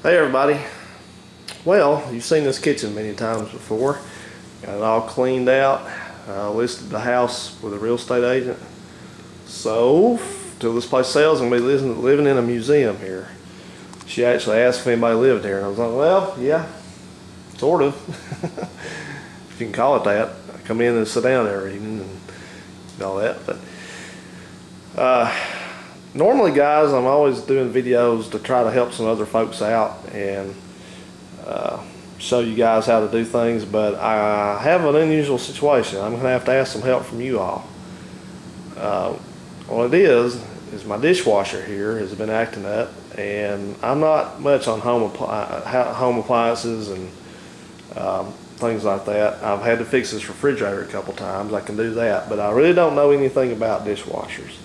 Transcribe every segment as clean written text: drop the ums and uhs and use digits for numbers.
Hey everybody. Well, you've seen this kitchen many times before. Got it all cleaned out. Listed the house with a real estate agent. So, till this place sells, I'm going to be living in a museum here. She actually asked if anybody lived here, and I was like, well, yeah, sort of. If you can call it that. I come in and sit down every evening and all that. But normally, guys, I'm always doing videos to try to help some other folks out and show you guys how to do things, but I have an unusual situation. I'm going to have to ask some help from you all. What it is my dishwasher here has been acting up, and I'm not much on home appliances and things like that. I've had to fix this refrigerator a couple times. I can do that, but I really don't know anything about dishwashers.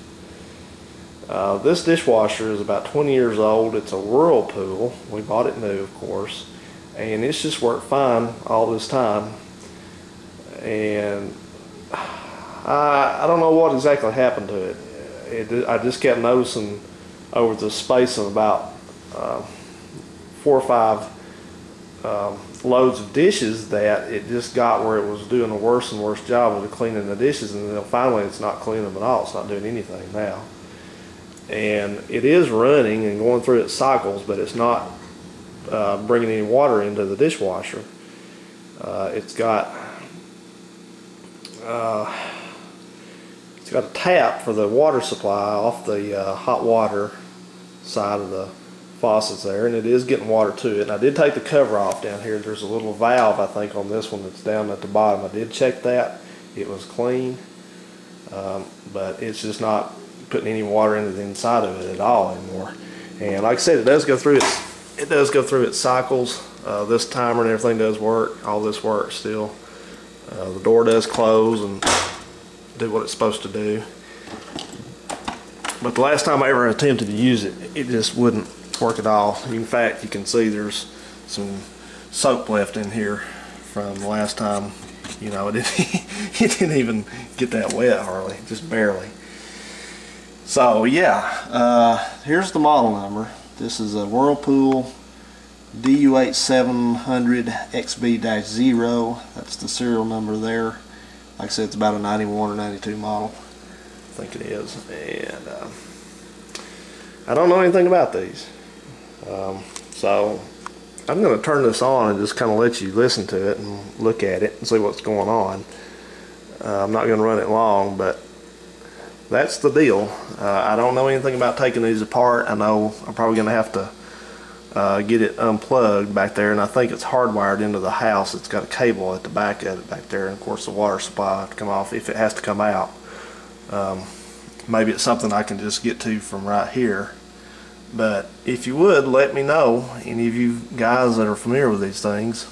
This dishwasher is about 20 years old. It's a Whirlpool. We bought it new, of course, and it's just worked fine all this time. And I don't know what exactly happened to it. I just kept noticing over the space of about 4 or 5 loads of dishes that it just got where it was doing a worse and worse job of cleaning the dishes, and then finally it's not cleaning them at all. It's not doing anything now. And it is running and going through its cycles, but it's not bringing any water into the dishwasher. It's got a tap for the water supply off the hot water side of the faucets there, and it is getting water to it. And I did take the cover off down here. There's a little valve, I think, on this one that's down at the bottom. I did check that. It was clean, but it's just not putting any water into the inside of it at all anymore. And like I said, it does go through its cycles. This timer and everything does work. All this works still. The door does close and do what it's supposed to do. But the last time I ever attempted to use it, it just wouldn't work at all. In fact, you can see there's some soap left in here from the last time. You know, it didn't even get that wet hardly, just barely. So yeah, here's the model number. This is a Whirlpool DU8700XB-0. That's the serial number there. Like I said, it's about a 91 or 92 model. I think it is. And I don't know anything about these. So I'm going to turn this on and just kind of let you listen to it and look at it and see what's going on. I'm not going to run it long, but that's the deal. I don't know anything about taking these apart. I know I'm probably going to have to get it unplugged back there, and I think it's hardwired into the house. It's got a cable at the back of it back there, and of course the water supply will have to come off if it has to come out. Maybe it's something I can just get to from right here. But if you would, let me know, any of you guys that are familiar with these things,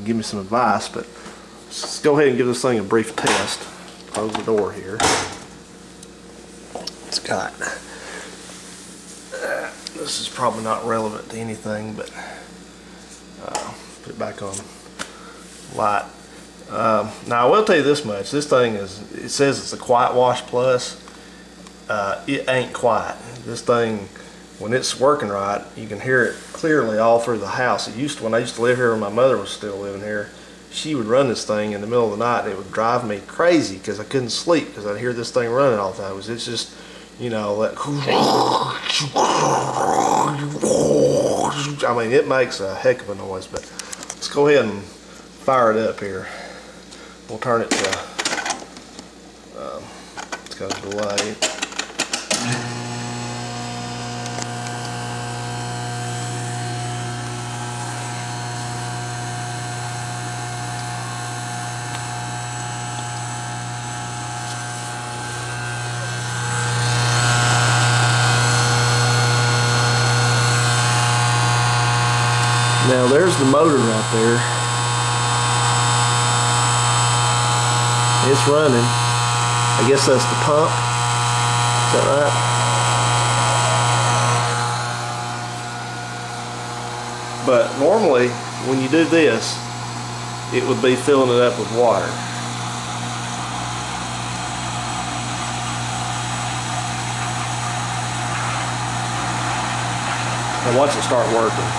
give me some advice. But let's go ahead and give this thing a brief test. Close the door here. It's got, this is probably not relevant to anything, but put it back on light. Now I will tell you this much: this thing is, it says it's a Quiet Wash Plus. It ain't quiet. This thing, when it's working right, you can hear it clearly all through the house. It used to, when I used to live here, when my mother was still living here, she would run this thing in the middle of the night, and it would drive me crazy because I couldn't sleep because I'd hear this thing running all the time. It's just, you know, that, I mean, it makes a heck of a noise. But let's go ahead and fire it up here. We'll turn it to, it's got a delay. Now there's the motor right there. It's running. I guess that's the pump. Is that right? But normally when you do this, it would be filling it up with water. Now watch it start working.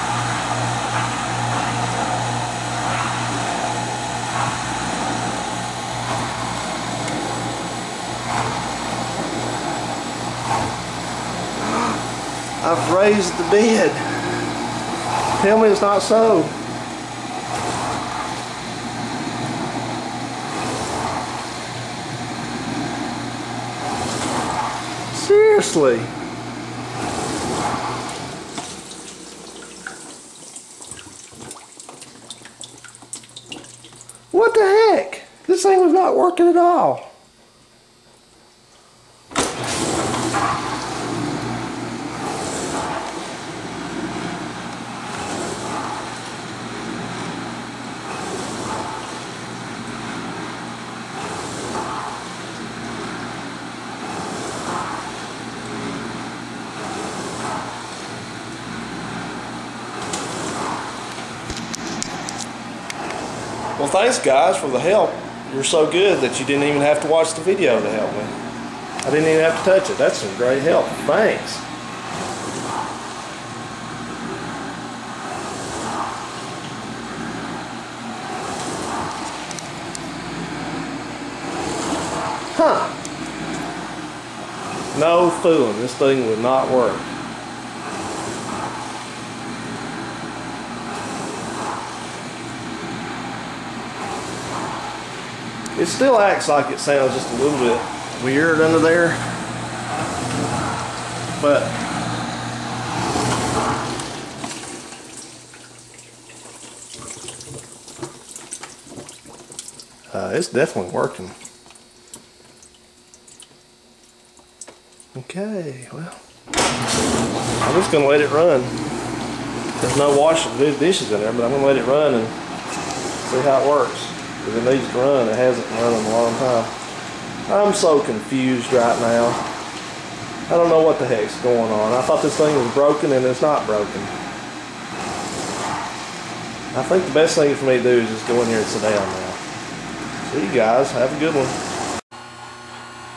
I've raised the bed. Tell me it's not so. Seriously. What the heck? This thing was not working at all. Well, thanks guys for the help. You're so good that you didn't even have to watch the video to help me. I didn't even have to touch it. That's some great help. Thanks. Huh. No fooling. This thing would not work. It still acts like it sounds just a little bit weird under there, but it's definitely working. Okay, well, I'm just gonna let it run. There's no washing dishes in there, but I'm gonna let it run and see how it works. Because it needs to run. It hasn't run in a long time. I'm so confused right now. I don't know what the heck's going on. I thought this thing was broken and it's not broken. I think the best thing for me to do is just go in here and sit down now. See you guys. Have a good one.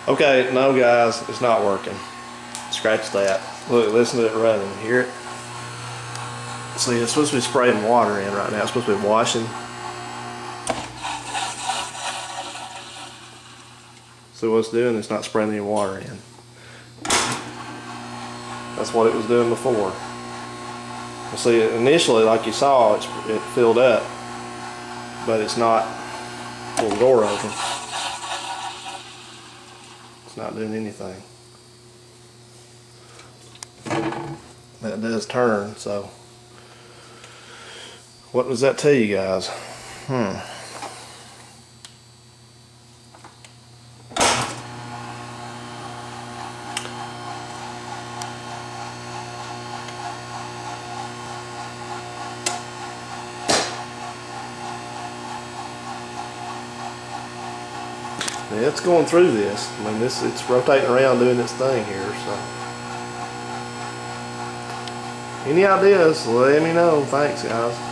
Okay, no guys, it's not working. Scratch that. Look, listen to it running. Hear it? See, it's supposed to be spraying water in right now. It's supposed to be washing. So what it's doing, it's not spraying any water in. That's what it was doing before. Well, see, initially, like you saw, it filled up, but it's not. Pull the door open. It's not doing anything. That does turn, so. What does that tell you guys? Yeah, it's going through this. I mean, it's rotating around doing its thing here. So, any ideas? Let me know. Thanks, guys.